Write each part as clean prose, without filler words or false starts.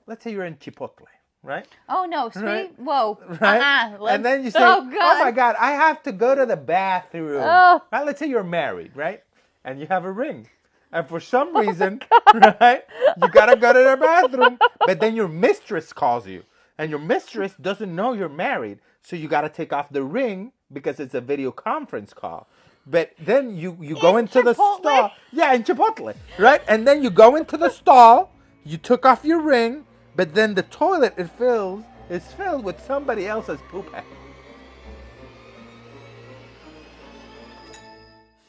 let's say you're in Chipotle, right? Oh no, sweet. Right. Whoa. Right? And then you say, Oh, oh my God, I have to go to the bathroom. Oh. Right? Let's say you're married, right? And you have a ring. And for some reason, right, you got to go to the bathroom. But then your mistress calls you. And your mistress doesn't know you're married. So you got to take off the ring because it's a video conference call. But then you go into the Chipotle? stall. Yeah, in Chipotle, right? And then you go into the stall. You took off your ring. But then the toilet is filled with somebody else's poop.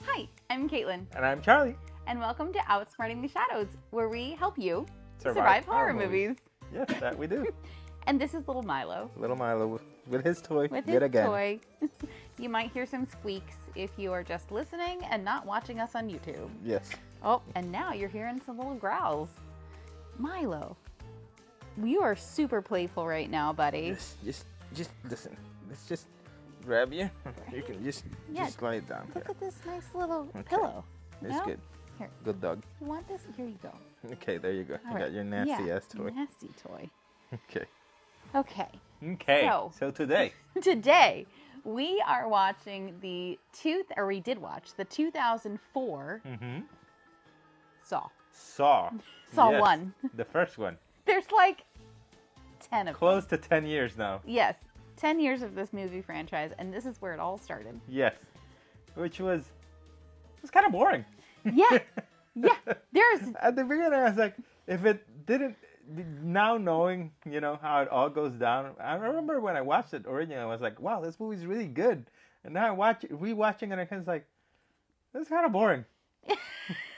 Hi, I'm Caitlin, And I'm Charlie. and welcome to Outsmarting the Shadows, where we help you Survive horror movies. Yes, that we do. And this is little Milo Little Milo with his toy. with yet his again. toy. You might hear some squeaks if you are just listening and not watching us on YouTube. Yes. Oh, and now you're hearing some little growls. Milo, you are super playful right now, buddy. Just listen. Let's just grab you. You can just lay it down. Look Here. at this nice little pillow. It's No? good. Here, Good dog. you want this? Here you go. Okay, there you go. All You right. got your nasty ass toy. Nasty toy. Okay. Okay. Okay. So- So today. Today, we are watching we did watch the 2004 Mm-hmm. Saw. Saw. Saw Yes, 1. The first one. There's like 10 of Close them. to 10 years now. Yes, 10 years of this movie franchise, and this is where it all started. Yes. Which was kind of boring. Yeah. Yeah. There's At the beginning, I was like, if it didn't, now knowing, how it all goes down. I remember when I watched it originally, I was like, wow, this movie's really good. And now rewatching it, I was like, this is kind of boring.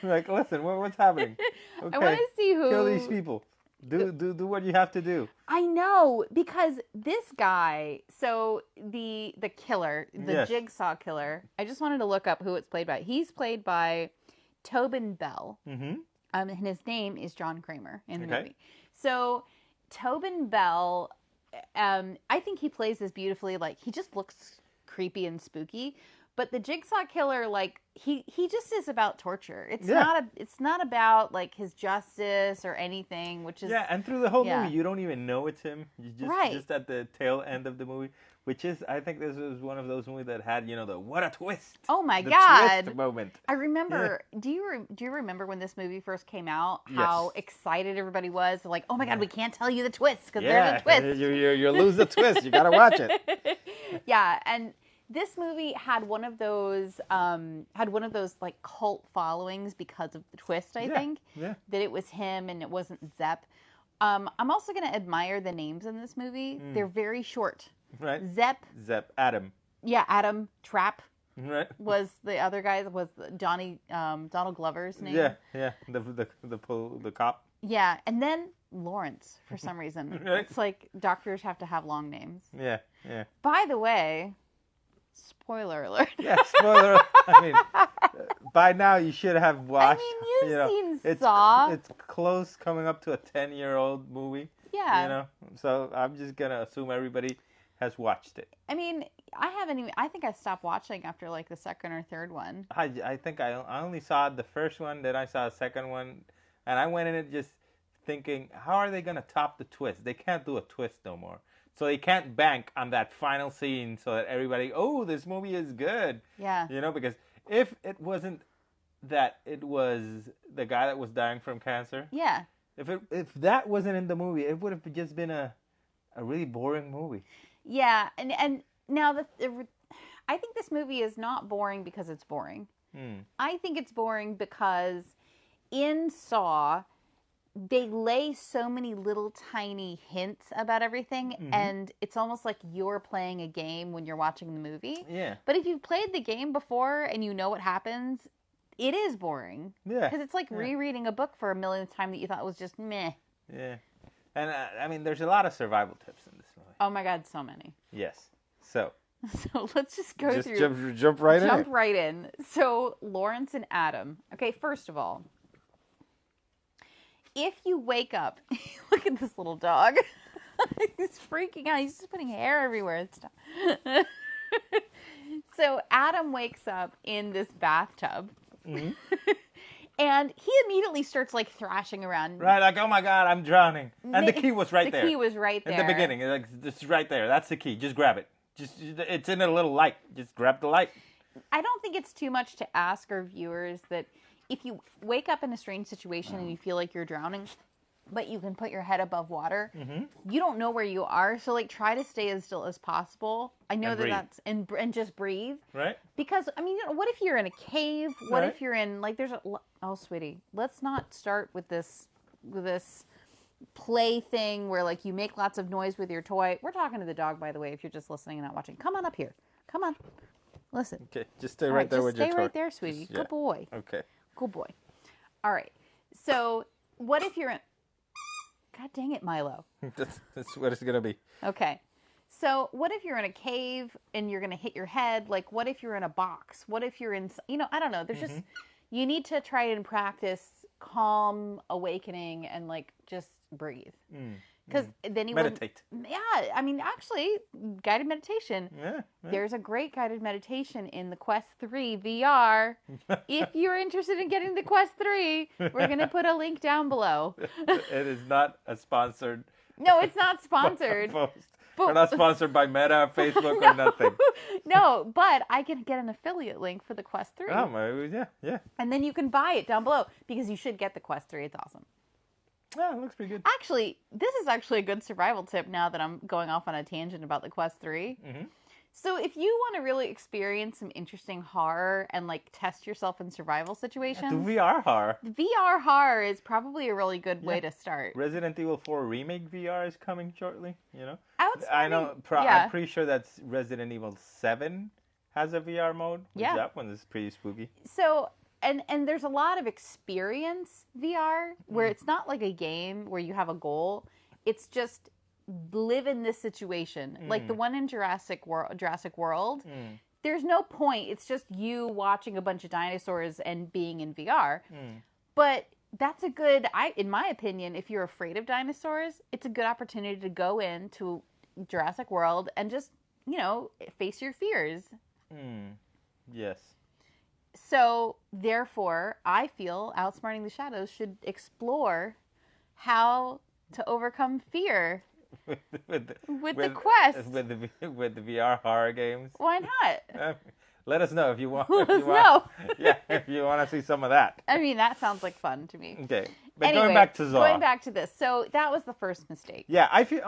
Like, listen, what's happening? Okay, I want to see who kill these people. Do what you have to do. I know, because this guy, so the killer, the Yes. Jigsaw killer, I just wanted to look up who it's played by. He's played by Tobin Bell. Mm-hmm. And his name is John Kramer in the Okay. movie. So Tobin Bell, I think he plays this beautifully. Like, he just looks creepy and spooky. But the Jigsaw killer, like, he just is about torture. It's not about like his justice or anything, which is Yeah, and through the whole Yeah. movie, you don't even know it's him. You just at the tail end of the movie, which is, I think this was one of those movies that had, the what a twist. Oh my the God. twist moment. I remember. Do you remember when this movie first came out? How Yes. excited everybody was! Like, oh my God, we can't tell you the twist because Yeah, there's a twist. you lose the twist. You gotta watch it. Yeah, and this movie had one of those like cult followings because of the twist. I think Yeah. that it was him and it wasn't Zepp. I'm also going to admire the names in this movie. They're very short. Right. Zepp, Adam. yeah, Adam Trap Right. was the other guy. Was Donald Glover's name? Yeah. The cop. Yeah, and then Lawrence for some reason. Right. It's like doctors have to have long names. Yeah. By the way, spoiler alert. Yeah. Spoiler. I mean, by now you should have watched. you've seen it's, Saw. It's close coming up to a 10-year-old movie. Yeah. So I'm just gonna assume everybody has watched it. I mean, I haven't even. I think I stopped watching after like the second or third one. I think I only saw the first one, then I saw the second one, and I went in it just thinking, how are they gonna top the twist? They can't do a twist no more. So they can't bank on that final scene so that everybody, oh, this movie is good. Yeah. Because if it wasn't that it was the guy that was dying from cancer, Yeah. if that wasn't in the movie, it would have just been a really boring movie. Yeah, and now I think this movie is not boring because it's boring. I think it's boring because in Saw, they lay so many little tiny hints about everything, and it's almost like you're playing a game when you're watching the movie. Yeah. But if you've played the game before and you know what happens, it is boring. Yeah. Because it's like rereading a book for a millionth time that you thought was just meh. Yeah. And I mean, there's a lot of survival tips in this movie. Oh my God, so many. Yes. So So let's just go just through. jump right in. Jump right in. So Lawrence and Adam. Okay, first of all, if you wake up, look at this little dog. He's freaking out. He's just putting hair everywhere and stuff. So Adam wakes up in this bathtub. Yeah. And he immediately starts like thrashing around. Right, like, oh my God, I'm drowning. And the key was right there. The key was right there. In the beginning, like, it's right there. That's the key. Just grab it. It's in a little light. Just grab the light. I don't think it's too much to ask our viewers that if you wake up in a strange situation and you feel like you're drowning, but you can put your head above water, you don't know where you are. So like try to stay as still as possible. I know and just breathe. Right. Because, I mean, what if you're in a cave? What if you're in, like, oh, sweetie, let's not start with this play thing where, like, you make lots of noise with your toy. We're talking to the dog, by the way, if you're just listening and not watching. Come on up here. Come on. Listen. Okay, just stay right there with your toy. Stay right there, sweetie. Good boy. Okay. Good boy. All right. So, what if you're in... God dang it, Milo. That's what it's going to be. Okay. So what if you're in a cave and you're going to hit your head? Like, what if you're in a box? What if you're in, I don't know. There's just, you need to try and practice calm awakening and like just breathe. Because then you meditate. Yeah. I mean, actually, guided meditation. Yeah. There's a great guided meditation in the Quest 3 VR. If you're interested in getting the Quest 3, we're going to put a link down below. It is not a sponsored. No, it's not sponsored. Post. We're not sponsored by Meta, Facebook, or nothing. No, but I can get an affiliate link for the Quest 3. Oh, yeah. And then you can buy it down below because you should get the Quest 3. It's awesome. Yeah, it looks pretty good. Actually, this is actually a good survival tip now that I'm going off on a tangent about the Quest 3. So if you want to really experience some interesting horror and like test yourself in survival situations, The VR horror. VR horror is probably a really good way to start. Resident Evil 4 Remake VR is coming shortly, you know? I know, I'm pretty sure that's Resident Evil 7 has a VR mode. Yeah. That one is pretty spooky. So, and there's a lot of experience VR where it's not like a game where you have a goal. It's just live in this situation. Like the one in Jurassic World. There's no point. It's just you watching a bunch of dinosaurs and being in VR. But that's a good, in my opinion, if you're afraid of dinosaurs, it's a good opportunity to go into Jurassic World and just, face your fears. Yes. So, therefore, I feel Outsmarting the Shadows should explore how to overcome fear with the Quest. With the VR horror games. Why not? Let us know if you want. Let us know. Yeah, if you want to see some of that. I mean, that sounds like fun to me. Okay, but anyway, going back to Saw. Going back to this. So that was the first mistake. Yeah, I feel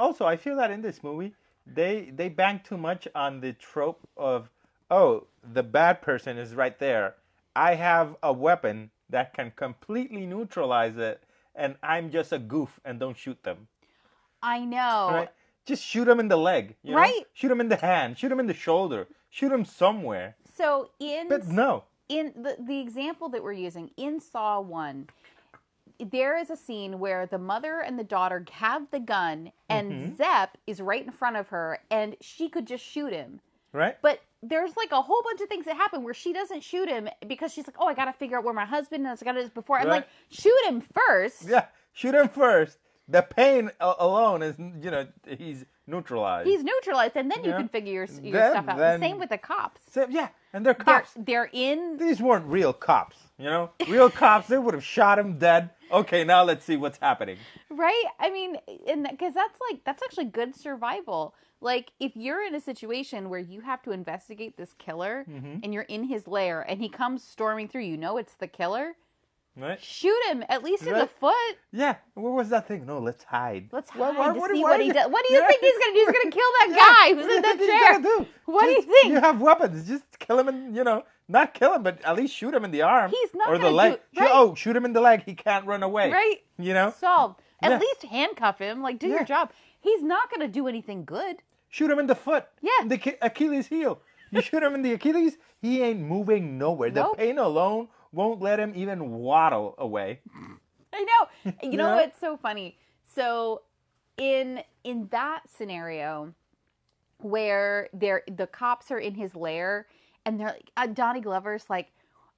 that in this movie, they bang too much on the trope of, oh, the bad person is right there. I have a weapon that can completely neutralize it, and I'm just a goof and don't shoot them. I know. Right? Just shoot them in the leg. You know? Right. Shoot them in the hand. Shoot them in the shoulder. Shoot them somewhere. So But no. In the example that we're using, in Saw 1, there is a scene where the mother and the daughter have the gun, and Zepp is right in front of her, and she could just shoot him. Right. But there's like a whole bunch of things that happen where she doesn't shoot him because she's like, oh, I got to figure out where my husband is. I got to do this before. I'm like, shoot him first. Yeah, shoot him first. The pain alone is, he's neutralized. He's neutralized, and then you can figure your stuff out. The same with the cops. Yeah, and they're cops. They're in... These weren't real cops, Real cops, they would have shot him dead. Okay, now let's see what's happening. Right? I mean, because that's actually good survival. Like, if you're in a situation where you have to investigate this killer, and you're in his lair, and he comes storming through, it's the killer... Right. Shoot him, at least in the foot. Yeah. What was that thing? No, let's hide. Let's hide to see what he does. What do you think he's going to do? He's going to kill that guy who's in that chair. What do you think? You have weapons. Just kill him and, not kill him, but at least shoot him in the arm. He's not or the leg. Shoot him in the leg. He can't run away. Right. Solved. At least handcuff him. Like, do your job. He's not going to do anything good. Shoot him in the foot. Yeah. The Achilles heel. You shoot him in the Achilles, he ain't moving nowhere. Nope. The pain alone won't let him even waddle away. I know. You know what's so funny? So in that scenario where the cops are in his lair and they're like, Donnie Glover's like,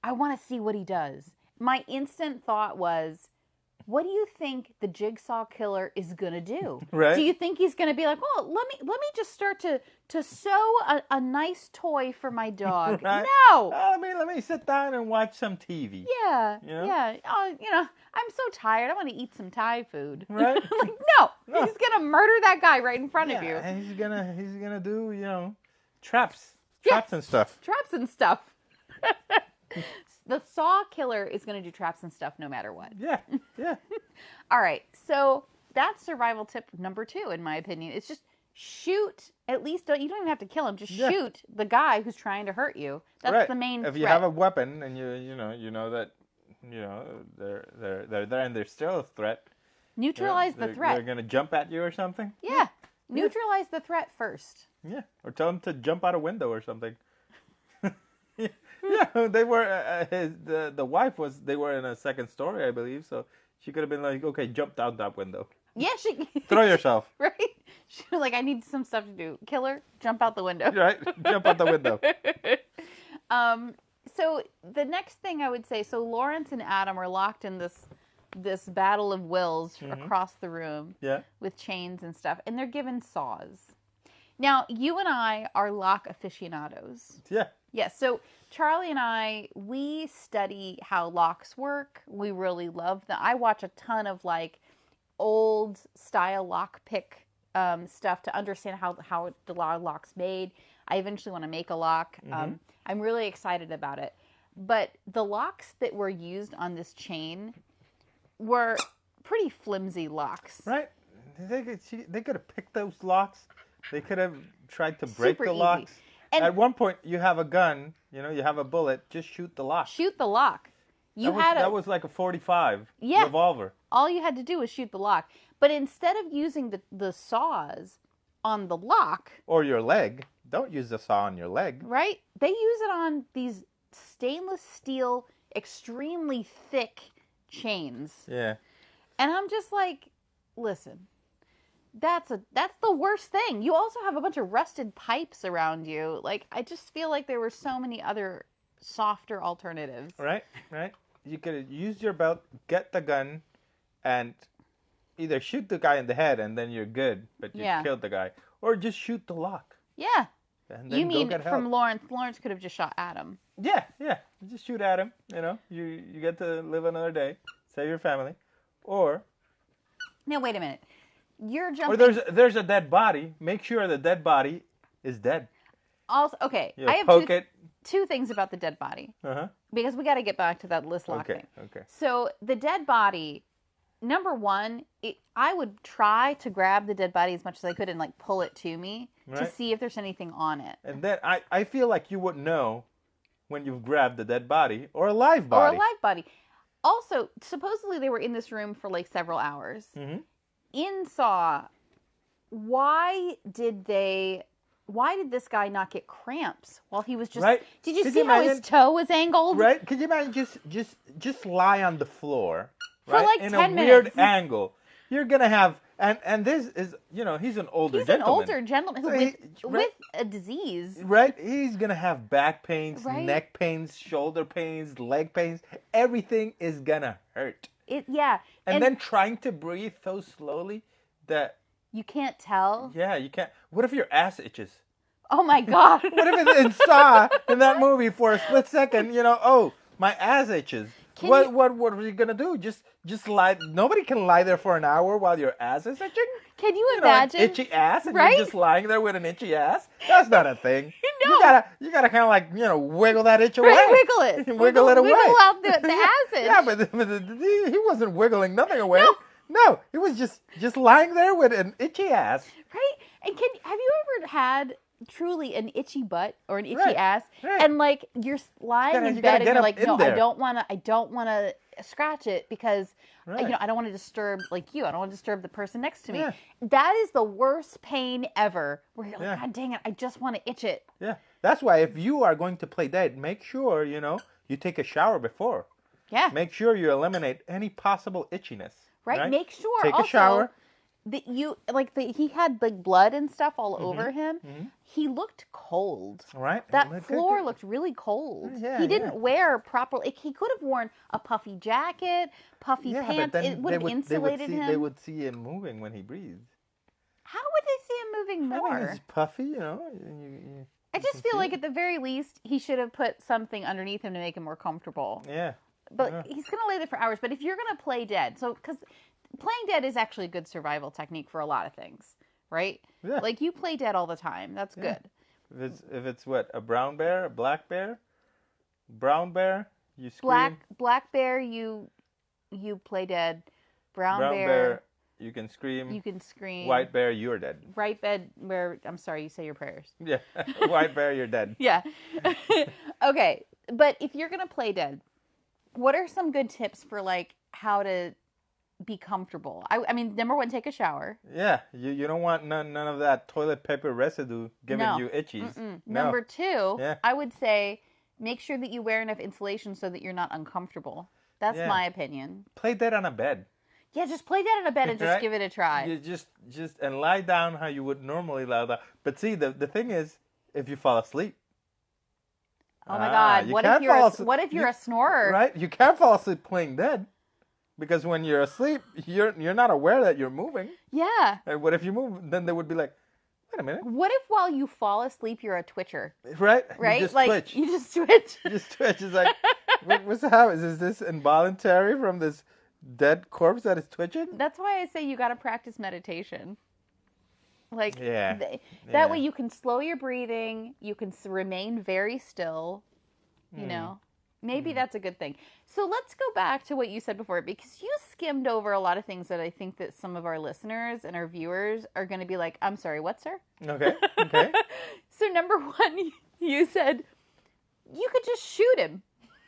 I want to see what he does. My instant thought was, what do you think the Jigsaw killer is gonna do? Right. Do you think he's gonna be like, oh, let me just start to sew a nice toy for my dog? Right. No. Let me sit down and watch some TV. Yeah. Yeah. Yeah. Oh, I'm so tired. I want to eat some Thai food. Right. Like, no, he's gonna murder that guy right in front of you. And he's gonna do traps and stuff. Traps and stuff. The Saw killer is going to do traps and stuff no matter what. Yeah. All right. So that's survival tip number 2, in my opinion. It's just shoot. At least you don't even have to kill him. Just shoot the guy who's trying to hurt you. That's the main If threat. you have a weapon and you know that they're there and they're still a threat. Neutralize the threat. They're gonna jump at you or something. Yeah. Neutralize the threat first. Yeah. Or tell them to jump out a window or something. Yeah, they were the wife was. They were in a second story, I believe. So she could have been like, "Okay, jump out that window. Yeah, she Throw yourself." right. She was like, "I need some stuff to do. Killer, jump out the window." Right, jump out the window. So the next thing I would say, so Lawrence and Adam are locked in this battle of wills across the room. Yeah. With chains and stuff, and they're given saws. Now, you and I are lock aficionados. Yeah. Yes, so Charlie and I, we study how locks work. We really love them. I watch a ton of old style lock pick stuff to understand how the lock's made. I eventually want to make a lock. I'm really excited about it. But the locks that were used on this chain were pretty flimsy locks. Right. They could have picked those locks. They could have tried to break Super the easy. locks. And at one point, you have a gun. You have a bullet. Just shoot the lock. Shoot the lock. That was like a 45 revolver. All you had to do was shoot the lock. But instead of using the saws on the lock, or your leg, don't use the saw on your leg. Right? They use it on these stainless steel, extremely thick chains. Yeah. And I'm just like, listen, that's the worst thing. You also have a bunch of rusted pipes around you. Like, I just feel like there were so many other softer alternatives. Right. You could use your belt, get the gun, and either shoot the guy in the head and then you're good, but you killed the guy, or just shoot the lock. Yeah. And then you mean go get from help. Lawrence? Lawrence could have just shot Adam. Yeah. Just shoot at him. You get to live another day, save your family, or. Now wait a minute. You're jumping. Or there's a dead body. Make sure the dead body is dead. Also, okay, You I have poke it. two things about the dead body. Uh-huh. Because we got to get back to that list lock thing. Okay. So the dead body, number one, I would try to grab the dead body as much as I could and pull it to me to Right. see if there's anything on it. And then I feel like you would know when you've grabbed the dead body or a live body. Or a live body. Also, supposedly they were in this room for several hours. Mm-hmm. In Saw, why did this guy not get cramps while he was just? Right. Did you Could see you how his imagine? toe was angled? Right? Could you imagine just lie on the floor, For right? like in 10 a weird minutes. angle. You're gonna have and this is he's an older He's gentleman. an older gentleman So with a disease. Right? He's gonna have back pains, Right. neck pains, shoulder pains, leg pains. Everything is gonna hurt. Yeah. And then trying to breathe so slowly that you can't tell. you can't. What if your ass itches? Oh my God. What if it's in Saw in that movie for a split second? Oh, my ass itches. What are you gonna do? Just lie. Nobody can lie there for an hour while your ass is itching. Can you An imagine? itchy ass, and Right? you're just lying there with an itchy ass. That's not a thing. No. You gotta kind of wiggle that itch away. Right, wiggle it. Wiggle it away. Wiggle out the acid. Yeah, but he wasn't wiggling nothing away. No, he was just lying there with an itchy ass. Right? And have you ever had truly an itchy butt or an itchy Right, ass, right. and you're lying in you bed gotta and get you're up like, in no, there. I don't want to scratch it because Right. I don't want to disturb you. I don't want to disturb the person next to me. Yeah. That is the worst pain ever. Where you're like, Yeah. God dang it, I just want to itch it. Yeah, that's why if you are going to play dead, make sure you take a shower before. Yeah. Make sure you eliminate any possible itchiness. Right? Make sure Take also, a shower. he had like blood and stuff all over him. He looked cold. Right? That Good, floor good. looked really cold. Yeah, He didn't yeah. wear proper. Like, he could have worn a puffy jacket, puffy Yeah, pants. but then It would have insulated him. They would see him moving when he breathed. How would they see him moving more? I mean, it's puffy, you know. I you just can feel see like it. at the very least he should have put something underneath him to make him more comfortable. Yeah. But Yeah. he's going to lay there for hours. But if you're going to play dead, because playing dead is actually a good survival technique for a lot of things, right? Yeah. Like, you play dead all the time. That's Yeah. good. If it's what, a brown bear, a black bear, brown bear, you scream. Black bear, you play dead. Brown Brown bear, bear, you can scream. you can scream. White bear, you're dead. Right bed where I'm sorry, you say your prayers. Yeah. White bear, you're dead. Yeah. Okay, but if you're gonna play dead, what are some good tips for like how to be comfortable? I mean, number one, take a shower. Yeah. You don't want none of that toilet paper residue giving No. you itchies. No. Number two, Yeah. I would say make sure that you wear enough insulation so that you're not uncomfortable. That's Yeah. my opinion. Play dead on a bed. Yeah, just play dead in a bed and just Right? give it a try. You just and lie down how you would normally lie down. But see, the thing is, if you fall asleep. Oh my God! you What can't if you're fall a, asleep- what if you're you- a snorer? Right? You can't fall asleep playing dead. Because when you're asleep, you're not aware that you're moving. Yeah. And what if you move? Then they would be like, wait a minute. What if while you fall asleep you're a twitcher? Right? Right? You just like twitch. you just twitch. You just twitch. It's like, what's happening? Is this involuntary from this dead corpse that is twitching? That's why I say you got to practice meditation. Like Yeah. that Yeah. way you can slow your breathing, you can remain very still, you know. Maybe that's a good thing. So let's go back to what you said before, because you skimmed over a lot of things that I think that some of our listeners and our viewers are going to be like, I'm sorry, what, sir? Okay. Okay. So number one, you said you could just shoot him.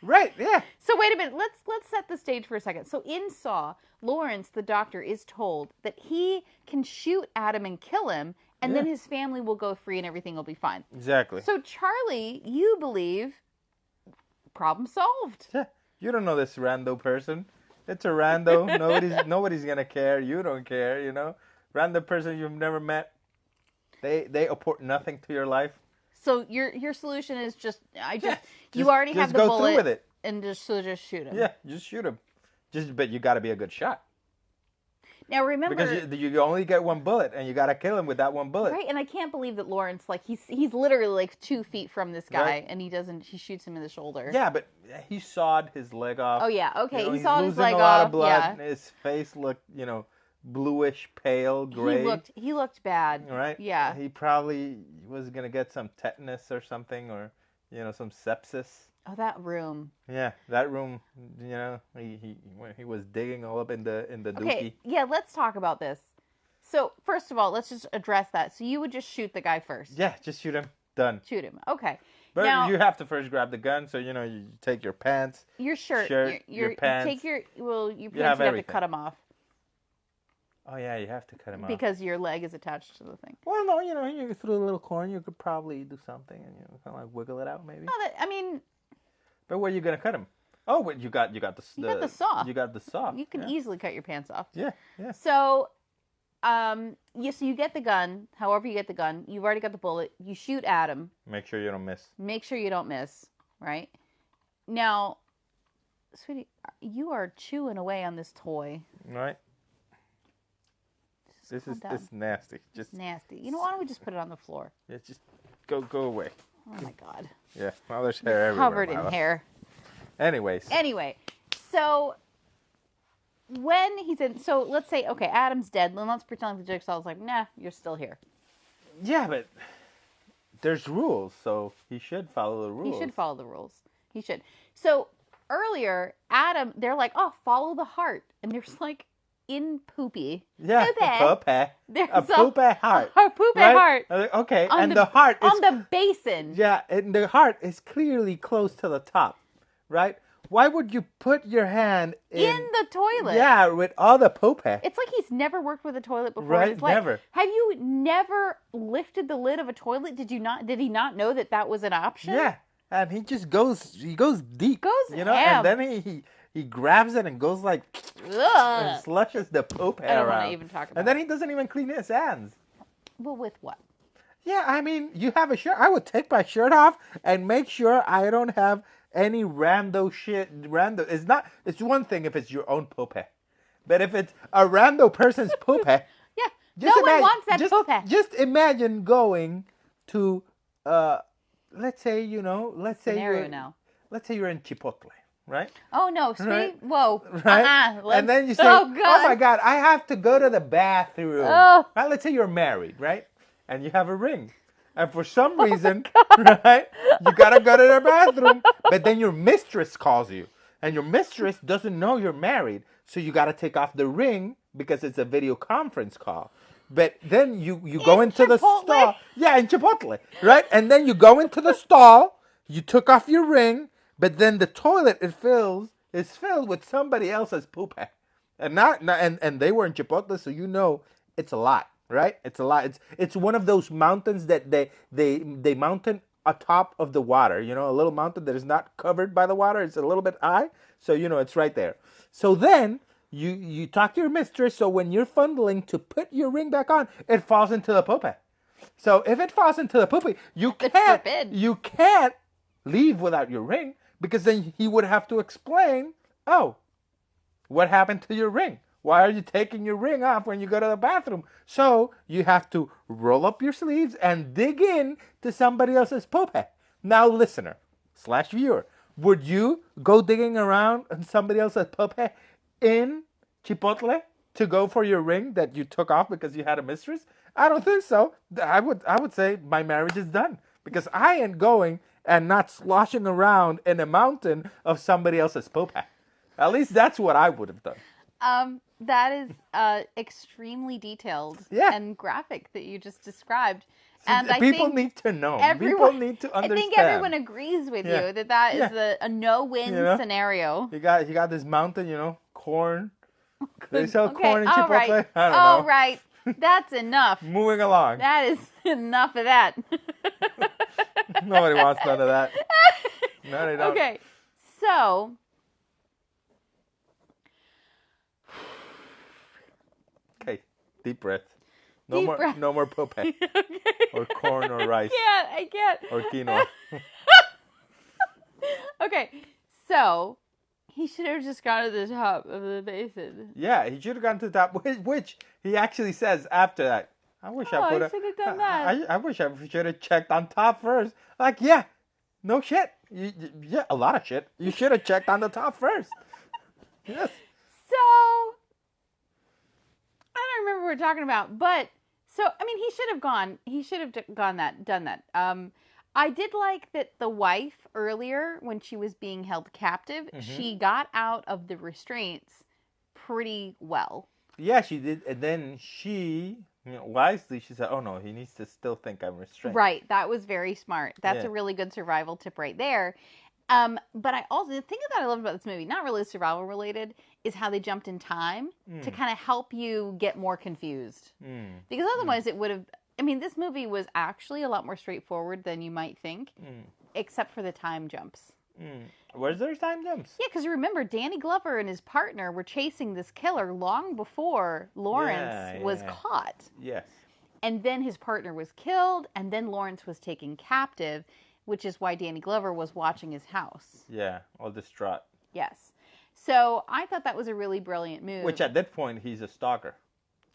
Right. Yeah. So wait a minute. Let's set the stage for a second. So in Saw, Lawrence, the doctor, is told that he can shoot Adam and kill him, and then Yeah. his family will go free and everything will be fine. Exactly. So Charlie, you believe problem solved. Yeah. You don't know this rando person. It's a rando. nobody's gonna care. You don't care. You know, random person you've never met. They apport nothing to your life. So your solution is just you Just- already have just the go bullet through with it. and just shoot him. Yeah, just shoot him. But you got to be a good shot Now remember, because you only get one bullet, and you got to kill him with that one bullet. right? And I can't believe that Lawrence, like he's literally like 2 feet from this guy, Right. and he shoots him in the shoulder. Yeah, but he sawed his leg off. Oh yeah, okay. You know, he he's saw his losing leg a lot off. of blood. Yeah. His face looked, bluish, pale, gray. He looked bad. Right? Yeah. He probably was gonna get some tetanus or something, or some sepsis. Oh, that room. Yeah, that room. When he was digging all up in the Okay, dookie. yeah, let's talk about this. So, first of all, let's just address that. So you would just shoot the guy first. Yeah, just shoot him. Done. Shoot him. Okay. But now, you have to first grab the gun, so you take your pants. your shirt, your your pants. take your your pants, have you have to everything. cut them off Oh yeah, you have to cut him off. because your leg is attached to the thing. Well, no, you through a little corn, you could probably do something and kind of like wiggle it out, maybe. No, I mean, But where are you gonna cut him? Oh, wait, you got the got the saw. You got the saw. you can yeah. easily cut your pants off. Yeah, yeah. So, so you get the gun. However you get the gun, you've already got the bullet. You shoot Adam. Make sure you don't miss. Make sure you don't miss, right? Now, sweetie, you are chewing away on this toy. Right. This calm is down. it's nasty. Just It's nasty. You know, why don't we just put it on the floor? just go away. Oh my God. Yeah. Well, there's hair everywhere. Covered in Milo. hair. Anyways. Anyway, so when he's in, so let's say, okay, Adam's dead. Then let's pretend like the Jigsaw's like, nah, you're still here. Yeah, but there's rules, so he should follow the rules. He should follow the rules. He should. So earlier, Adam, they're like, oh, follow the heart. And there's like, in Poopy. Yeah, Poopy. There's a poopy heart. A Poopy right? heart. I'm like, okay, On and the heart is on the basin. yeah, and the heart is clearly close to the top, right? Why would you put your hand In the toilet. Yeah, with all the poop? It's like he's never worked with a toilet before. Right, It's like, never. Have you never lifted the lid of a toilet? Did he not know that was an option? Yeah, and he just goes deep. Goes you know, ham. and then he grabs it and goes like and Ugh. slushes the poop I don't around. want to even talk about And then it. he doesn't even clean his hands. Well, with what? Yeah, I mean, you have a shirt. I would take my shirt off and make sure I don't have any rando shit. Rando. It's not. It's one thing if it's your own poop, but if it's a rando person's poop, Yeah. No one wants that poop. just imagine going to, let's say Scenario now. let's say you're in Chipotle, right? Oh no! See, Right. whoa! Right? And then you say, Oh oh God! my God, I have to go to the bathroom. Oh. Right? Let's say you're married, right? And you have a ring. And for some Oh, reason, right, you got to go to the bathroom. But then your mistress calls you. And your mistress doesn't know you're married. So you got to take off the ring because it's a video conference call. But then you go into the Chipotle? stall. Yeah, in Chipotle, right? And then you go into the stall. You took off your ring. But then the toilet is filled with somebody else's poop. And and they were in Chipotle, so you know it's a lot, right? It's a lot. It's one of those mountains that they mountain atop of the water. You know, a little mountain that is not covered by the water. It's a little bit high, so you know it's right there. So then you talk to your mistress. So when you're fondling to put your ring back on, it falls into the poopy. So if it falls into the poopy, you can't leave without your ring because then he would have to explain. Oh, what happened to your ring? Why are you taking your ring off when you go to the bathroom? So you have to roll up your sleeves and dig in to somebody else's poop. Now, listener / viewer, would you go digging around in somebody else's poop in Chipotle to go for your ring that you took off because you had a mistress? I don't think so. I would say my marriage is done because I ain't going and not sloshing around in a mountain of somebody else's poop. At least that's what I would have done. That is extremely detailed and graphic that you just described. And people need to know. People need to understand. I think everyone agrees with you that is a no-win scenario. You got this mountain, corn. They sell corn in Chipotle. Right. I don't know. All right. That's enough. Moving along. That is enough of that. Nobody wants none of that. No, they don't. Okay. So... Okay, deep breath. No more pope. Okay. Or corn or rice. I can't. Or quinoa. Okay, so he should have just gone to the top of the basin. Yeah, he should have gone to the top, which he actually says after that. I wish I should have done that. I wish I should have checked on top first. Like, yeah, no shit. Yeah, a lot of shit. You should have checked on the top first. Yes. So... I don't remember what we're talking about, but so I mean, he should have gone. He should have done that. I did like that the wife earlier, when she was being held captive, she got out of the restraints pretty well. Yeah, she did, and then she wisely she said, "Oh no, he needs to still think I'm restrained." Right, that was very smart. That's a really good survival tip right there. But I also, the thing that I love about this movie, not really survival related, is how they jumped in time to kind of help you get more confused. Because otherwise it would have, I mean, this movie was actually a lot more straightforward than you might think, except for the time jumps. Where's their time jumps? Yeah, because remember, Danny Glover and his partner were chasing this killer long before Lawrence was caught. Yes. And then his partner was killed, and then Lawrence was taken captive, which is why Danny Glover was watching his house. Yeah, all distraught. Yes. So I thought that was a really brilliant move. Which at that point, he's a stalker.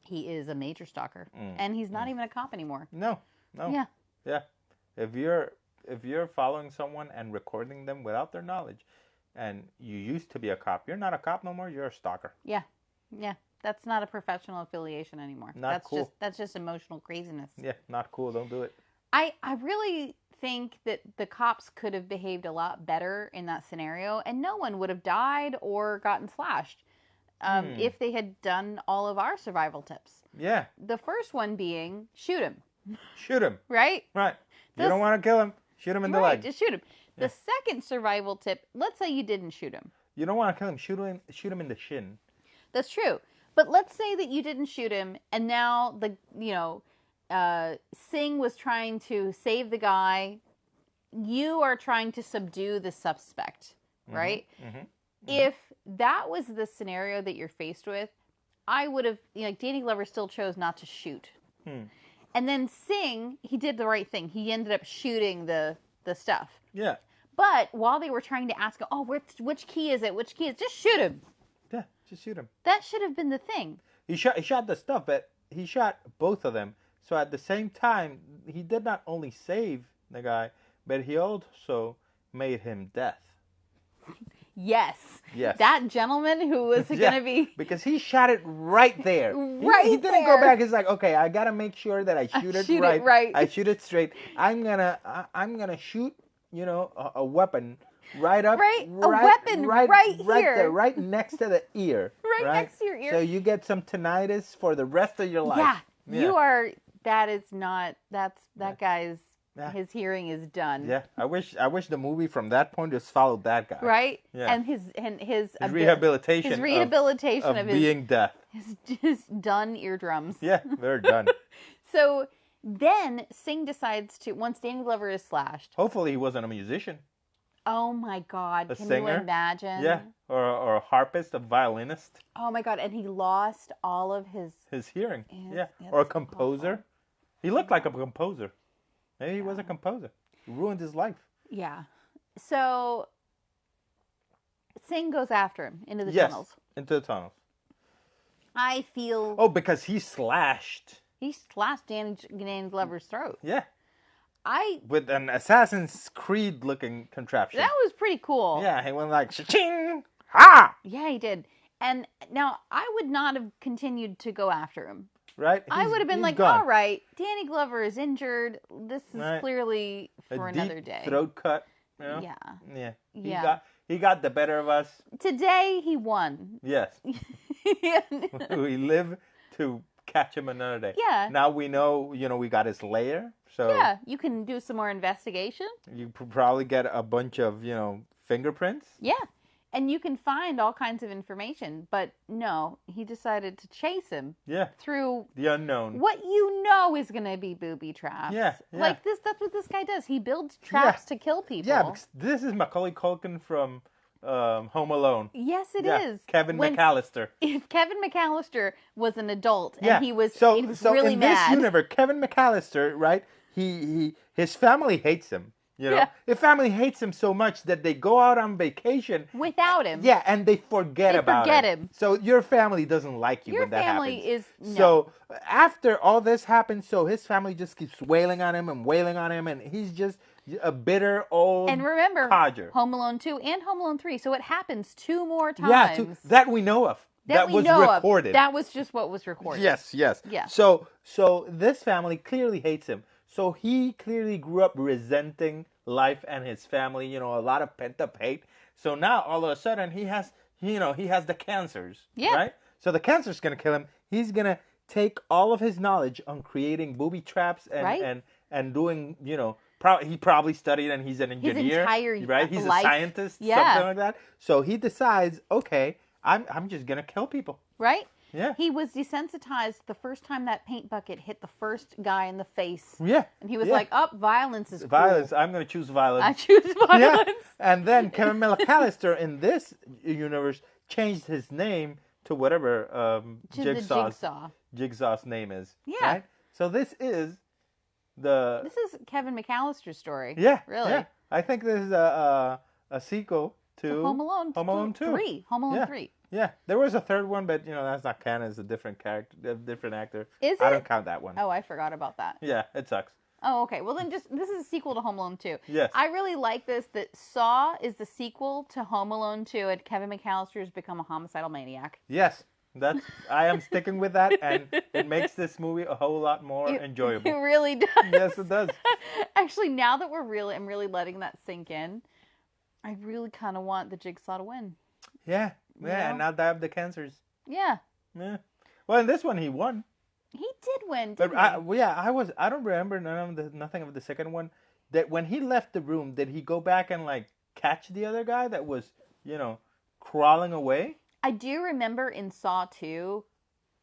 He is a major stalker. And he's not even a cop anymore. No. Yeah. If you're following someone and recording them without their knowledge, and you used to be a cop, you're not a cop no more, you're a stalker. Yeah. That's not a professional affiliation anymore. That's cool. That's just emotional craziness. Yeah, not cool. Don't do it. I really think that the cops could have behaved a lot better in that scenario, and no one would have died or gotten slashed if they had done all of our survival tips. Yeah. The first one being, shoot him. Shoot him. Right? Right. You don't want to kill him, shoot him in the leg. Just shoot him. The second survival tip, let's say you didn't shoot him. You don't want to kill him, shoot him in the shin. That's true. But let's say that you didn't shoot him, and now Singh was trying to save the guy. You are trying to subdue the suspect, right? If that was the scenario that you're faced with, I would have, like, Danny Glover still chose not to shoot. And then Singh, he did the right thing. He ended up shooting the stuff. Yeah. But while they were trying to ask him, oh, which key is it? Which key is it? Just shoot him. Yeah, just shoot him. That should have been the thing. He shot the stuff, but he shot both of them. So at the same time, he did not only save the guy, but he also made him death. Yes. Yes. That gentleman who was going to be... Because he shot it right there. He didn't go back. He's like, okay, I got to make sure that I shoot it right. I shoot it straight. I'm gonna shoot, a weapon right up. Right, a weapon right here. There, right next to the ear. Right next to your ear. So you get some tinnitus for the rest of your life. Yeah. You are... That is not... That guy's... Yeah. His hearing is done. Yeah, I wish the movie from that point just followed that guy. Right? Yeah. And his rehabilitation. His rehabilitation of being deaf. His done eardrums. Yeah, they're done. So then Singh decides to, once Danny Glover is slashed. Hopefully he wasn't a musician. Oh my God! A Can singer? you imagine? Yeah, or a harpist, a violinist. Oh my God! And he lost all of his hearing. Or a composer. Awful. He looked like a composer. Maybe he was a composer. He ruined his life. Yeah. So Singh goes after him into the tunnels. Into the tunnels. I feel... Oh, because he slashed Danny Glover's throat. Yeah. With an Assassin's Creed looking contraption. That was pretty cool. Yeah, he went like, cha-ching! Ha! Yeah, he did. And now I would not have continued to go after him. Right? I would have been like, gone. all right, Danny Glover is injured. This is clearly for another day. Throat cut. Yeah. He got the better of us. Today he won. Yes. We live to catch him another day. Yeah. Now we know, we got his lair. So yeah, you can do some more investigation. You probably get a bunch of, fingerprints. Yeah. And you can find all kinds of information, but no, he decided to chase him. Yeah. Through the unknown. What you know is going to be booby traps. Yeah. Like this, that's what this guy does. He builds traps to kill people. Yeah, because this is Macaulay Culkin from Home Alone. Yes, it is. Kevin McAllister. If Kevin McAllister was an adult and he was really mad. So in this universe, Kevin McAllister, right? His family hates him. His family hates him so much that they go out on vacation without him. Yeah, and they forget him. So your family doesn't like you when that happens. Your family is no. So after all this happens, so his family just keeps wailing on him, and he's just a bitter old And remember, codger. Home Alone 2 and Home Alone 3. So it happens 2 more times. Yeah, that we know of. That was recorded. That was just what was recorded. Yes. Yeah. So this family clearly hates him. So he clearly grew up resenting life and his family, a lot of pent-up hate. So now all of a sudden he has the cancers, right? So the cancer's going to kill him. He's going to take all of his knowledge on creating booby traps and doing, he probably studied and he's an engineer. His entire right? He's life. A scientist, something like that. So he decides, okay, I'm just going to kill people. Right? Yeah. He was desensitized the first time that paint bucket hit the first guy in the face. Yeah. And he was like, violence is cool. Violence. I'm going to choose violence. I choose violence. Yeah. And then Kevin McAllister in this universe changed his name to whatever Jigsaw's name is. Yeah. Right? So this is Kevin McAllister's story. Yeah. Really. Yeah. I think this is a sequel to Home Alone 2. 3. Home Alone 3. Yeah, there was a third one, but that's not canon. It's a different character, a different actor. Is it? I don't count that one. Oh, I forgot about that. Yeah, it sucks. Oh, okay. Well, then this is a sequel to Home Alone 2. Yes. I really like this, that Saw is the sequel to Home Alone 2, and Kevin McAllister has become a homicidal maniac. Yes, I am sticking with that, and it makes this movie a whole lot more enjoyable. It really does. Yes, it does. Actually, now that I'm really letting that sink in, I really kind of want the Jigsaw to win. Yeah, and not die of the cancers. Yeah. Yeah. Well, in this one, he won. He did win, But didn't he? I don't remember nothing of the second one. That when he left the room, did he go back and catch the other guy that was, crawling away? I do remember in Saw 2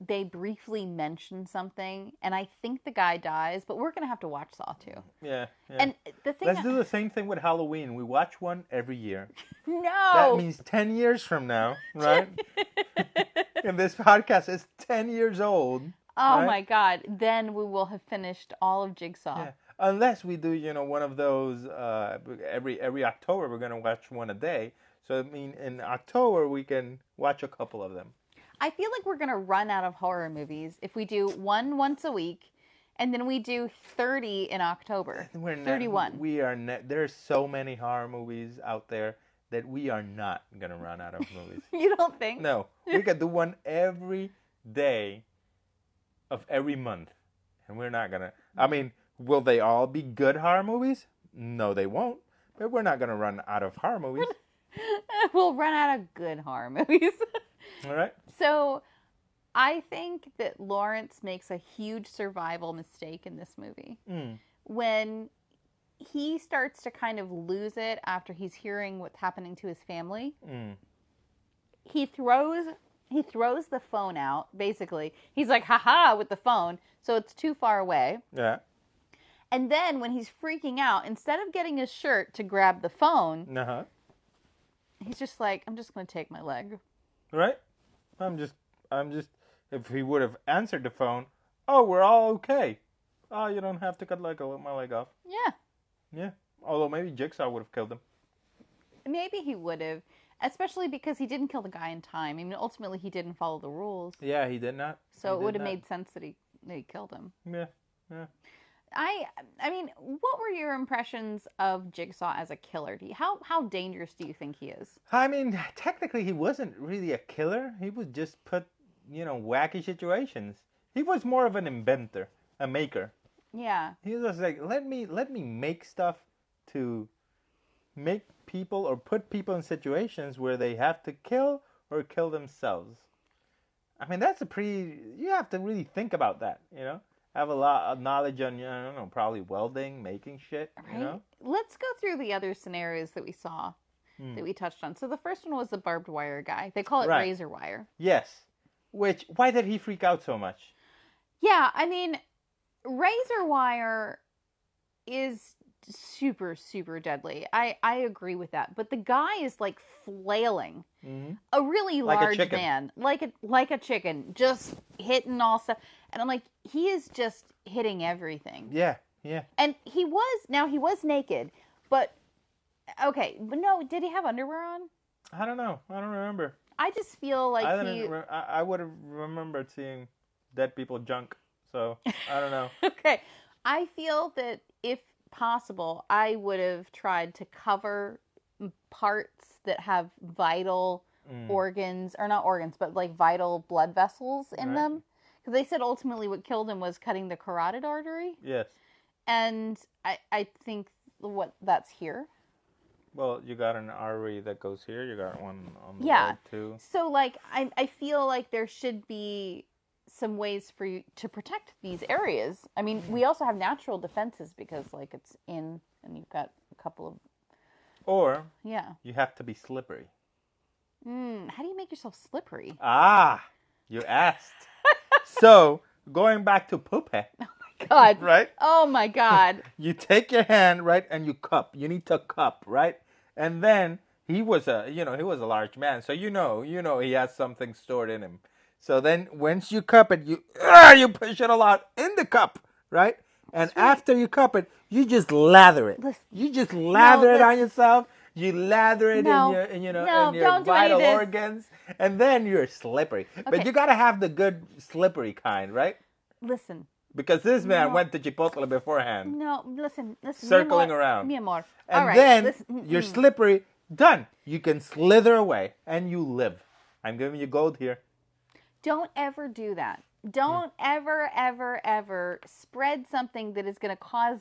they briefly mention something, and I think the guy dies, but we're going to have to watch Saw 2. Yeah. And the thing... Let's do the same thing with Halloween. We watch one every year. No! That means 10 years from now, right? And this podcast is 10 years old. Oh right? my God. Then we will have finished all of Jigsaw. Yeah. Unless we do, one of those, every October we're going to watch one a day. So, I mean, in October we can watch a couple of them. I feel like we're going to run out of horror movies if we do one once a week, and then we do 30 in October. 31. There's so many horror movies out there that we are not going to run out of movies. You don't think? No. We could do one every day of every month. And we're not going to... I mean, will they all be good horror movies? No, they won't. But we're not going to run out of horror movies. We'll run out of good horror movies. All right. So, I think that Lawrence makes a huge survival mistake in this movie. When he starts to kind of lose it after he's hearing what's happening to his family, he throws the phone out, basically. He's like, haha, with the phone, so it's too far away. Yeah. And then when he's freaking out, instead of getting his shirt to grab the phone, he's just like, I'm just going to take my leg. Right? I'm just, if he would have answered the phone, oh, we're all okay. Oh, you don't have to cut my leg off. Yeah. Yeah. Although maybe Jigsaw would have killed him. Maybe he would have, especially because he didn't kill the guy in time. I mean, ultimately, he didn't follow the rules. Yeah, he did not. So it would have made sense that he killed him. Yeah, yeah. I mean, what were your impressions of Jigsaw as a killer? How dangerous do you think he is? I mean, technically, he wasn't really a killer. He was just put, wacky situations. He was more of an inventor, a maker. Yeah. He was like, let me make stuff to make people or put people in situations where they have to kill or kill themselves. I mean, you have to really think about that, Have a lot of knowledge on, I don't know, probably welding, making shit, Right? Let's go through the other scenarios that we saw, that we touched on. So the first one was the barbed wire guy. They call it razor wire. Yes. Why did he freak out so much? Yeah, I mean, razor wire is super, super deadly. I agree with that. But the guy is like flailing. A really large man. Like a chicken. Just hitting all stuff. And I'm like, he is just hitting everything. Yeah, yeah. And he was naked. But, okay. But no, did he have underwear on? I don't know. I don't remember. I just feel like I would have remembered seeing dead people junk. So, I don't know. Okay. I feel that if possible, I would have tried to cover parts that have vital organs, or not organs, but like vital blood vessels in them. Because they said ultimately what killed him was cutting the carotid artery. Yes. And I think that's here. Well, you got an artery that goes here. You got one on the leg too. So like I feel like there should be some ways for you to protect these areas. I mean, we also have natural defenses because like it's in and you've got a couple of... Or you have to be slippery. How do you make yourself slippery? You asked. So, going back to Puppe. Oh my God. Right? Oh my God. You take your hand, right, and you cup. You need to cup, right? And then he was a large man. So you know he has something stored in him. So then once you cup it, you push it a lot in the cup, right? And after you cup it, you just lather it. You just lather it on yourself. You lather it in your vital organs, and then you're slippery. Okay. But you gotta have the good slippery kind, right? Listen. Because this man went to Chipotle beforehand. No, listen. Circling around. Mi amor. And all right, then you're slippery. Done. You can slither away, and you live. I'm giving you gold here. Don't ever do that. Don't ever, ever, ever spread something that is going to cause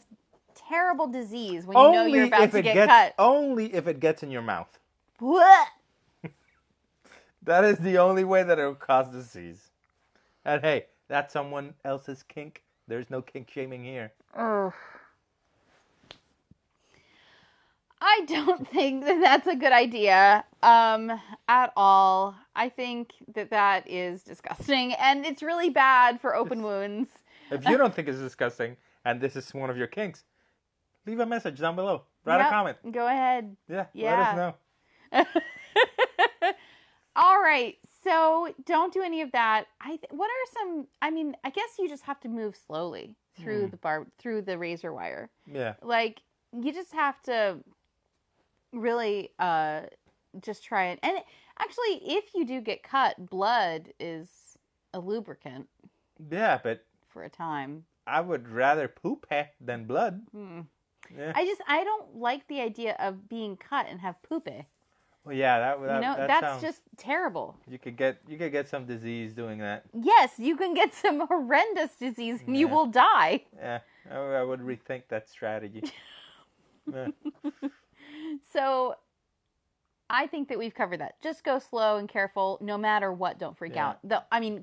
terrible disease when you know you're about to get cut. Only if it gets in your mouth. What? That is the only way that it will cause disease. And hey, that's someone else's kink. There's no kink shaming here. I I don't think that that's a good idea at all. I think that that is disgusting, and it's really bad for open wounds. If you don't think it's disgusting, and this is one of your kinks, leave a message down below. Write a comment. Go ahead. Yeah, Yeah. let us know. All right. So don't do any of that. What are some? I mean, I guess you just have to move slowly through through the razor wire. Yeah. Like you just have to really just try it. And actually, if you do get cut, blood is a lubricant. Yeah, but for a time. I would rather poop than blood. Yeah. I don't like the idea of being cut and have poop. Well, yeah, that's sounds, just terrible. You could get some disease doing that. Yes, you can get some horrendous disease and you will die. Yeah, I would rethink that strategy. Yeah. So, I think that we've covered that. Just go slow and careful, no matter what. Don't freak out.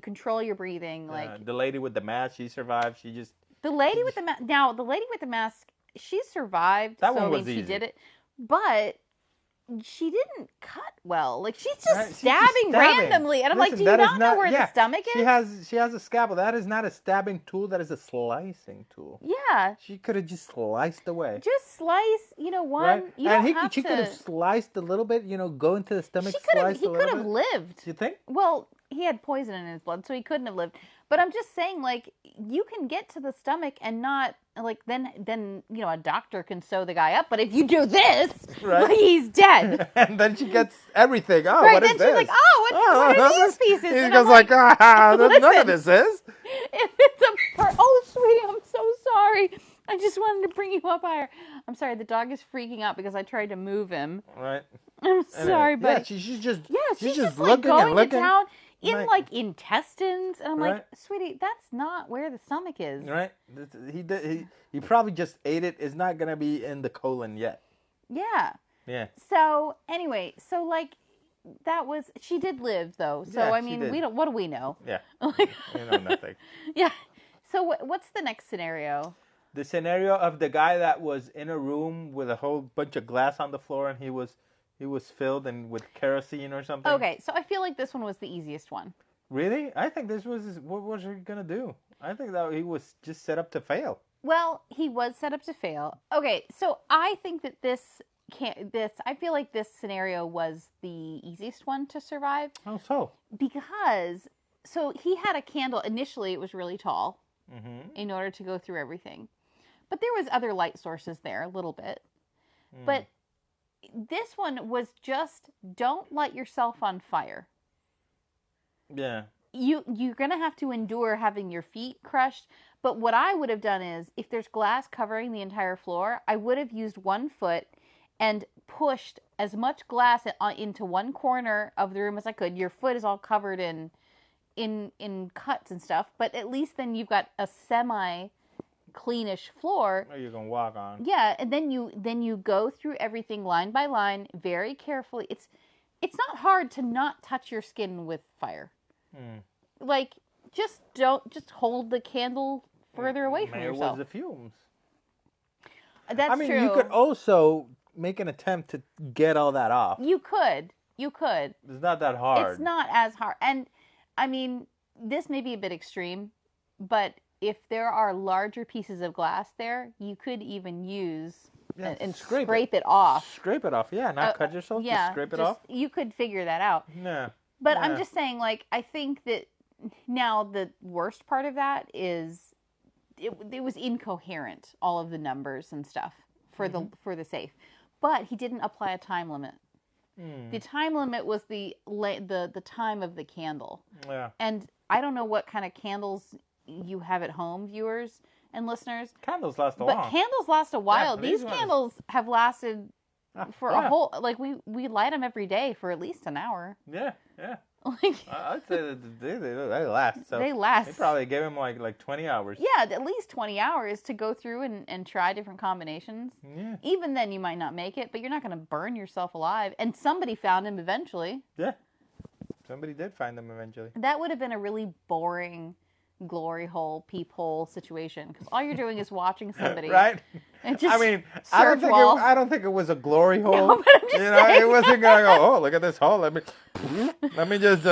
Control your breathing. Like the lady with the mask, she survived. The lady with the mask. Now, the lady with the mask, she survived. That one was easy. She did it, but she didn't cut well. Like she's just stabbing randomly, and I'm like, do you not know where the stomach is? She has a scalpel. That is not a stabbing tool. That is a slicing tool. Yeah. She could have just sliced away. Just slice, one. Right? You don't have she to. could have sliced a little bit. Go into the stomach. He could have lived. You think? Well, he had poison in his blood, so he couldn't have lived. But I'm just saying, like, you can get to the stomach and not, like, then a doctor can sew the guy up. But if you do this, like, he's dead. And then she gets everything. Oh, right, what is then this? she's like, what are these pieces? He and goes like, none of this is. If it's oh, sweetie, I'm so sorry. I just wanted to bring you up higher. I'm sorry, the dog is freaking out because I tried to move him. Right. I'm sorry, but she's just like looking going and looking. To town in like intestines, and I'm right. like, sweetie, that's not where the stomach is. Right. He probably just ate it. It's not gonna be in the colon yet. Yeah. Yeah. So anyway, she did live though. So yeah, I mean, what do we know? Yeah. We know nothing. Yeah. So what's the next scenario? The scenario of the guy that was in a room with a whole bunch of glass on the floor, and he was filled and with kerosene or something. Okay, so I feel like this one was the easiest one. Really? I think this was what was he gonna do? I think that he was just set up to fail. Well, he was set up to fail. Okay, so I think that I feel like this scenario was the easiest one to survive. How so? Because he had a candle. Initially, it was really tall in order to go through everything. But there was other light sources there a little bit. But this one was just don't light yourself on fire. Yeah. You're going to have to endure having your feet crushed. But what I would have done is, if there's glass covering the entire floor, I would have used one foot and pushed as much glass into one corner of the room as I could. Your foot is all covered in cuts and stuff, but at least then you've got a semi-cleanish floor. Oh, you're gonna walk on. Yeah, and then you go through everything line by line very carefully. It's not hard to not touch your skin with fire. Like, just hold the candle further away from yourself. It was the fumes. That's true. You could also make an attempt to get all that off. You could. It's not that hard. It's not as hard. And, I mean, this may be a bit extreme, but if there are larger pieces of glass there, you could even use and scrape it off. Scrape it off, yeah. Not cut yourself, just scrape it off. You could figure that out. Yeah. But I'm just saying, like, I think that now the worst part of that is it was incoherent, all of the numbers and stuff for the safe. But he didn't apply a time limit. The time limit was the time of the candle. Yeah. And I don't know what kind of candles you have at home, viewers and listeners. Candles last a while. But candles last a while. Yeah, these candles have lasted for a whole, like, we light them every day for at least an hour. Yeah. Like, I'd say that they last. So they last. They probably gave him like 20 hours. Yeah, at least 20 hours to go through and try different combinations. Yeah. Even then, you might not make it, but you're not going to burn yourself alive. And somebody found him eventually. Yeah. Somebody did find him eventually. That would have been a really boring glory hole, peephole situation. Because all you're doing is watching somebody. Right? And just I mean, I don't search think walls. I don't think it was a glory hole. No, but I'm just saying. It wasn't gonna go. Oh, look at this hole. Let me just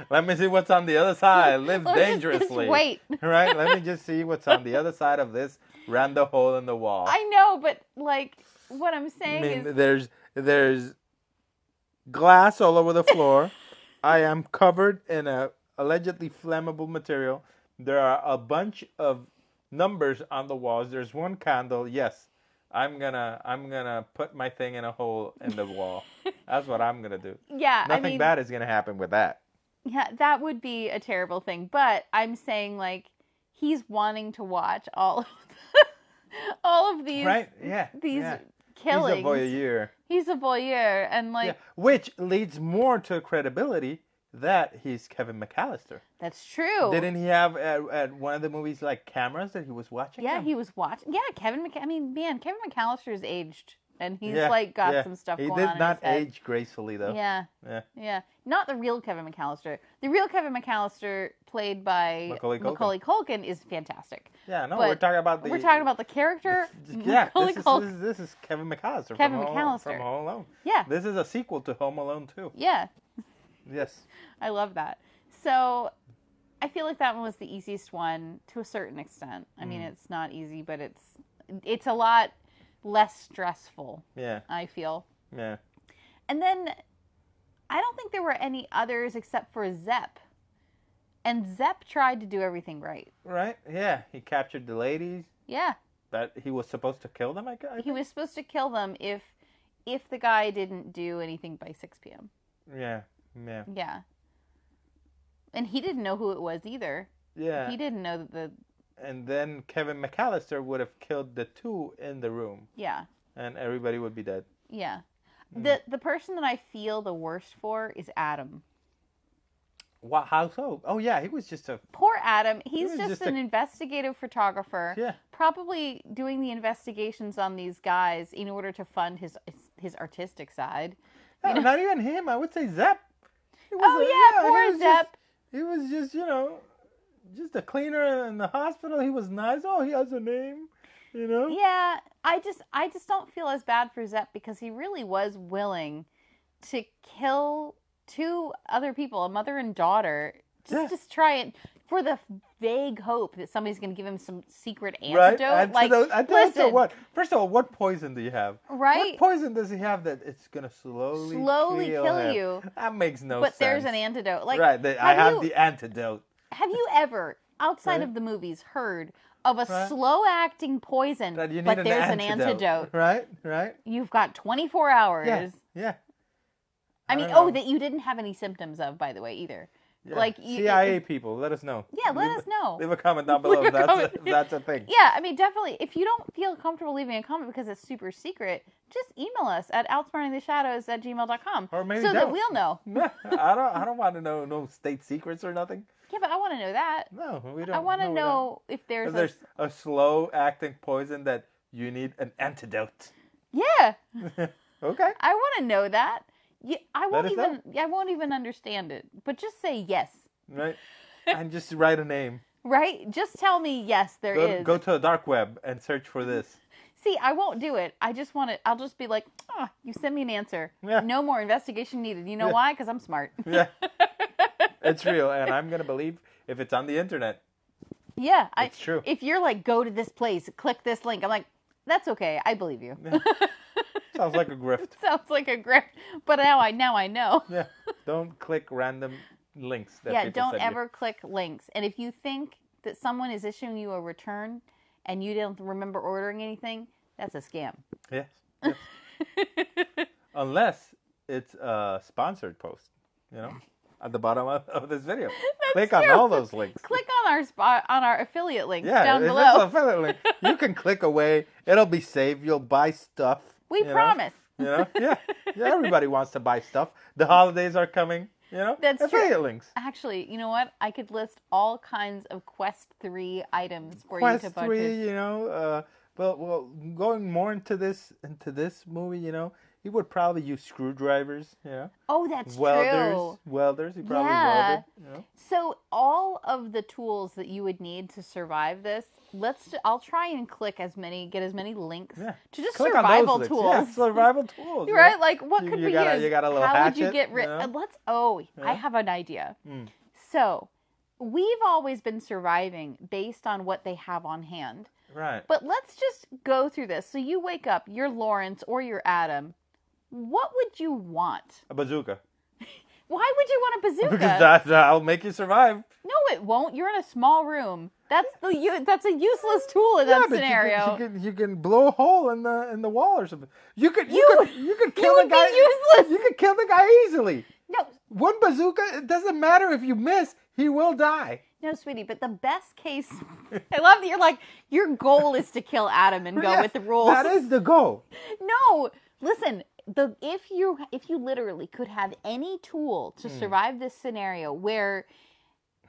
let me see what's on the other side. Live Let's just dangerously. wait. Right? Let me just see what's on the other side of this random hole in the wall. I know, but like what I'm I saying mean, is there's glass all over the floor. I am covered in a allegedly flammable material. There are a bunch of numbers on the walls. There's one candle. Yes, I'm gonna put my thing in a hole in the wall. That's what I'm gonna do. yeah, I Nothing mean, bad is gonna happen with that. yeah, that would be a terrible thing. But I'm saying like he's wanting to watch all of all of these Right? Yeah. these yeah. killings. He's a voyeur. He's a voyeur, and like Yeah. Which leads more to credibility that he's Kevin McAllister. that's true. Didn't he have at one of the movies like cameras that he was watching? Yeah, them? he was watching. Yeah, I mean, man, Kevin McAllister's aged, and he's Yeah, like got yeah. some stuff He going on did not in his head. age gracefully though. Yeah, Yeah. yeah. Not the real Kevin McAllister. The real Kevin McAllister, played by Macaulay Culkin, is fantastic. Yeah, no, But we're talking about the. We're talking about the character. Yeah, Macaulay Culkin. this is Kevin McAllister. Kevin from McAllister. from Home Alone. Yeah, This is a sequel to Home Alone 2. yeah. Yes. I love that. So, I feel like that one was the easiest one to a certain extent. I mean, it's not easy, but it's a lot less stressful. Yeah. I feel. Yeah. And then I don't think there were any others except for Zepp. And Zepp tried to do everything right. Right. Yeah. He captured the ladies. Yeah. That he was supposed to kill them. I He think? was supposed to kill them if the guy didn't do anything by 6 p.m. Yeah. Yeah. Yeah. And he didn't know who it was either. Yeah. He didn't know that the And then Kevin McAllister would have killed the two in the room, yeah. and everybody would be dead. Yeah. Mm. The person that I feel the worst for is Adam. What? How so? Oh yeah, he was just a. Poor Adam. He's was just just an a- investigative photographer. Yeah. Probably doing the investigations on these guys in order to fund his artistic side. No, not even him. I would say Zepp. He was Oh yeah, he poor was Zepp. He was just, just a cleaner in the hospital. He was nice. Oh, he has a name, Yeah, I just don't feel as bad for Zepp because he really was willing to kill two other people, a mother and daughter, just try it for the vague hope that somebody's going to give him some secret Right? antidote. So what? First of all, what poison do you have? Right? What poison does he have that it's gonna slowly kill him? you. That makes no But sense. there's an antidote. Like, right. I have you, the antidote. Have you ever, outside Right. of the movies, heard of a Right. slow-acting poison, That you need but an there's antidote. an antidote? Right. Right. You've got 24 hours. Yeah. Yeah. I I mean, don't know. that you didn't have any symptoms of, by the way, either. Yeah. Like CIA people, let us know. Yeah, let us know. Leave a comment down below Leave a comment. if that's a thing. Yeah, I mean, definitely. If you don't feel comfortable leaving a comment because it's super secret, just email us at outsmartingtheshadows@gmail.com Or maybe so that don't. we'll know. No, I don't want to know no state secrets or nothing. Yeah, but I want to know that. No, we don't. I want to we know if don't. there's If there's a slow acting poison that you need an antidote. Yeah, Okay. I want to know that. Yeah, I Let us know. won't even understand it. But just say yes, Right. And just write a name. right? Just tell me yes, there is. Go to the dark web and search for this. See, I won't do it. I just want it. I'll just be like, you send me an answer. Yeah. No more investigation needed. You know Yeah. why? Because I'm smart. Yeah. It's real, and I'm gonna believe if it's on the internet. Yeah, It's true. If you're like, go to this place, click this link, I'm like, that's okay. I believe you. Sounds like a grift. Sounds like a grift, but now I know. Yeah. Don't click random links. That Yeah, people don't send you. ever click links. And if you think that someone is issuing you a return and you don't remember ordering anything, that's a scam. Yes. Yes. Unless it's a sponsored post, at the bottom of this video. Click on true. all those links. Click on our affiliate links Yeah, down if it's below. an affiliate link, you can click away. It'll be saved. You'll buy stuff. We you know? promise. Yeah. Everybody wants to buy stuff. The holidays are coming. That's true. affiliate links. Actually, you know what? I could list all kinds of Quest 3 items for Quest you to 3, purchase. well, going more into this movie, he would probably use screwdrivers. Yeah. Oh, that's Welders. true. Welders. He probably Yeah. welded. You know? So all of the tools that you would need to survive this, I'll try and get as many links Yeah. to just Click on those survival links. tools. Yeah, survival tools. Right? Yeah. Like what You- could you we got a- use? you got a little How would you hatchet, get rid? you know? I have an idea. So we've always been surviving based on what they have on hand. Right. But let's just go through this. So you wake up, you're Lawrence or you're Adam. What would you want? A bazooka. Why would you want a bazooka? Because that'll make you survive. No, it won't. You're in a small room. That's a useless tool in that but scenario. you can blow a hole in the wall or something. You could kill You the would guy. be useless. You could kill the guy easily. No, One bazooka, it doesn't matter if you miss, he will die. no, sweetie. But the best case, I love that you're like your goal is to kill Adam and go Yes, with the rules. That is the goal. No, listen. If you literally could have any tool to survive this scenario where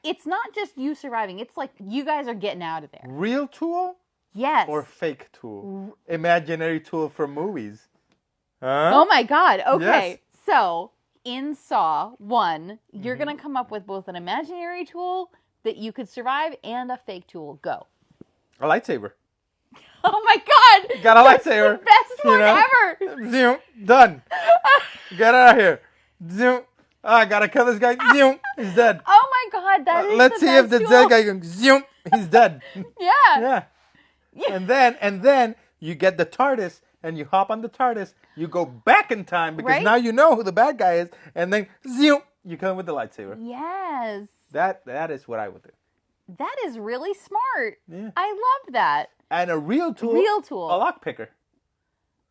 it's not just you surviving, it's like you guys are getting out of there. Real tool Yes. or fake tool? Imaginary tool for movies. Huh? Oh my God. Okay. Yes. So in Saw 1, you're going to come up with both an imaginary tool that you could survive and a fake tool. Go. A lightsaber. Oh my God. Got a That's lightsaber. the best you one know? ever. Zoom. Done. Get out of here. Zoom. Oh, I gotta kill this guy. Zoom. He's dead. Oh my God. That is Let's the see if best the tool. dead guy can zoom. He's dead. Yeah. Yeah. And then you get the TARDIS and you hop on the TARDIS. You go back in time because Right? now you know who the bad guy is. And then zoom. You come with the lightsaber. Yes. That is what I would do. That is really smart. Yeah. I love that. And a real tool. Real tool. A lock picker.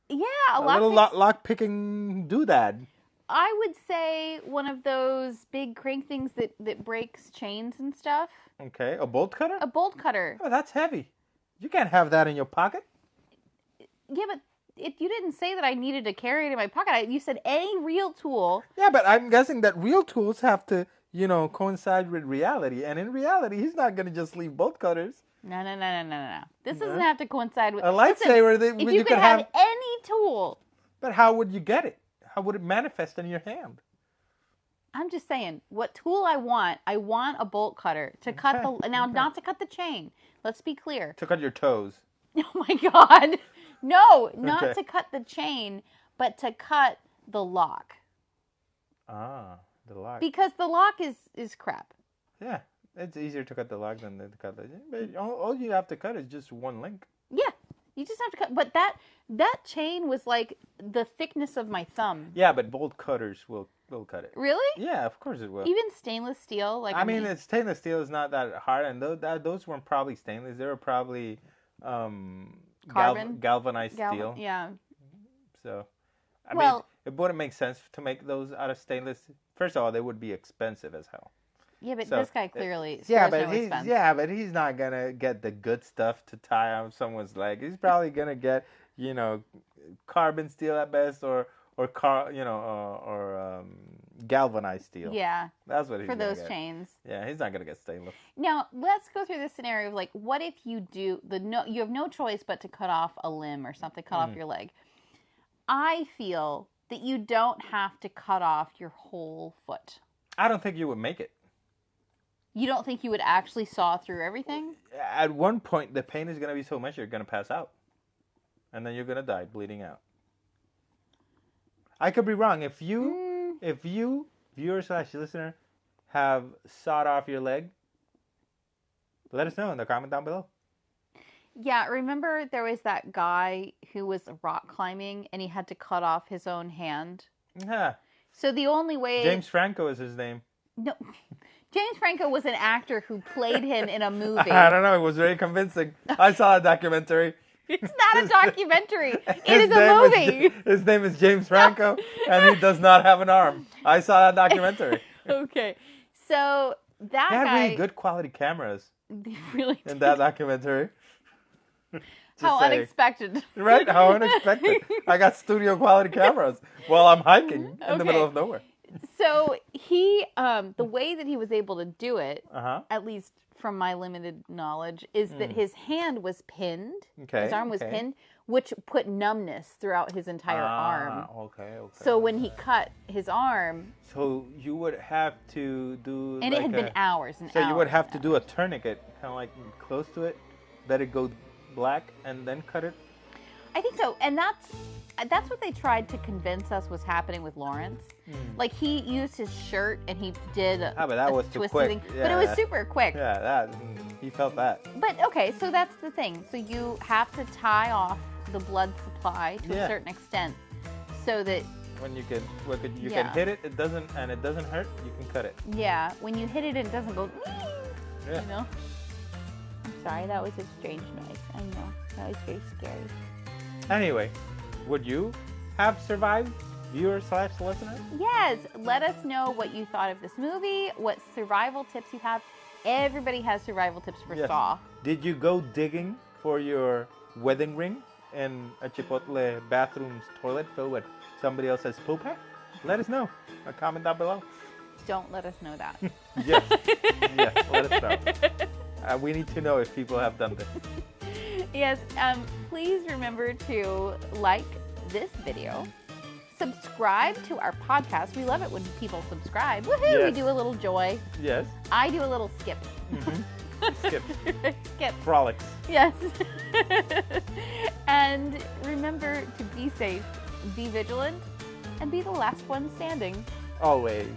Yeah. A little lock picking doodad. I would say one of those big crank things that breaks chains and stuff. Okay. A bolt cutter? A bolt cutter. Oh, that's heavy. You can't have that in your pocket. Yeah, but you didn't say that I needed to carry it in my pocket. You said a real tool. Yeah, but I'm guessing that real tools have to, coincide with reality. And in reality, he's not going to just leave bolt cutters. No. This doesn't have to coincide with A lightsaber, Listen, if you you could have any tool. But how would you get it? How would it manifest in your hand? I'm just saying, what tool I want a bolt cutter to cut not to cut the chain. Let's be clear. To cut your toes. Oh my God. No, not Okay. to cut the chain, but to cut the lock. Ah, the lock. Because the lock is crap. Yeah, it's easier to cut the lock than to cut the... But all you have to cut is just one link. Yeah. You just have to cut. But that chain was like the thickness of my thumb. Yeah, but bolt cutters will cut it. Really? Yeah, of course it will. Even stainless steel? Like I mean, stainless steel is not that hard, and those weren't probably stainless. They were probably Carbon? galvanized steel. Yeah. So, Well- it wouldn't make sense to make those out of stainless. First of all, they would be expensive as hell. Yeah, but So, this guy clearly Yeah, spares but no he's expense. not gonna get the good stuff to tie on someone's leg. He's probably gonna get carbon steel at best, or galvanized steel. Yeah, That's what he's for gonna those get. chains. Yeah, he's not gonna get stainless. Now, let's go through this scenario of like, what if you do you have no choice but to cut off a limb or something, cut off your leg. I feel that you don't have to cut off your whole foot. I don't think you would make it. You don't think you would actually saw through everything? At one point, the pain is gonna be so much you're gonna pass out, and then you're gonna die bleeding out. I could be wrong. If you, viewer/listener, have sawed off your leg, let us know in the comment down below. Yeah, remember there was that guy who was rock climbing and he had to cut off his own hand? Yeah. So the only way... James Franco is his name. No, James Franco was an actor who played him in a movie. I don't know. It was very convincing. I saw a documentary. It's not a documentary. It His is a name movie. His name is James Franco, and he does not have an arm. I saw that documentary. Okay. So that He had guy... really good quality cameras really in that documentary. How saying. unexpected. Right? How unexpected. I got studio quality cameras while I'm hiking in the Okay. middle of nowhere. So he, the way that he was able to do it, Uh-huh. at least from my limited knowledge, is that his hand was pinned. Okay, His arm was okay. pinned, which put numbness throughout his entire arm. Okay. So when he cut his arm, So you would have to do. and it had been hours and So hours. you would have to and do a tourniquet, kind of like close to it, let it go black, and then cut it. I think so, and that's what they tried to convince us was happening with Lawrence. Like he used his shirt and he did a, but that a was too twisty quick. thing, Yeah, but it was that- super quick. Yeah, that he felt that. But okay, so that's the thing. So you have to tie off the blood supply to a Yeah. certain extent, so that When you can Yeah. hit it, it doesn't hurt. You can cut it. when you hit it, it doesn't go. Yeah. You know. I'm sorry, that was a strange noise. I know that was very scary. Anyway, would you have survived, viewer/listener? Yes, let us know what you thought of this movie, what survival tips you have. Everybody has survival tips for Yes. Saw. Did you go digging for your wedding ring in a Chipotle bathroom's toilet filled with somebody else's poop? Let us know. A comment down below. Don't let us know that. Yes, yes, let us know. We need to know if people have done this. Yes, please remember to like this video, subscribe to our podcast. We love it when people subscribe. Woohoo! We Yes. do a little joy. Yes. I do a little skip. Skip. Skip. Frolics. Yes. And remember to be safe, be vigilant, and be the last one standing. Always.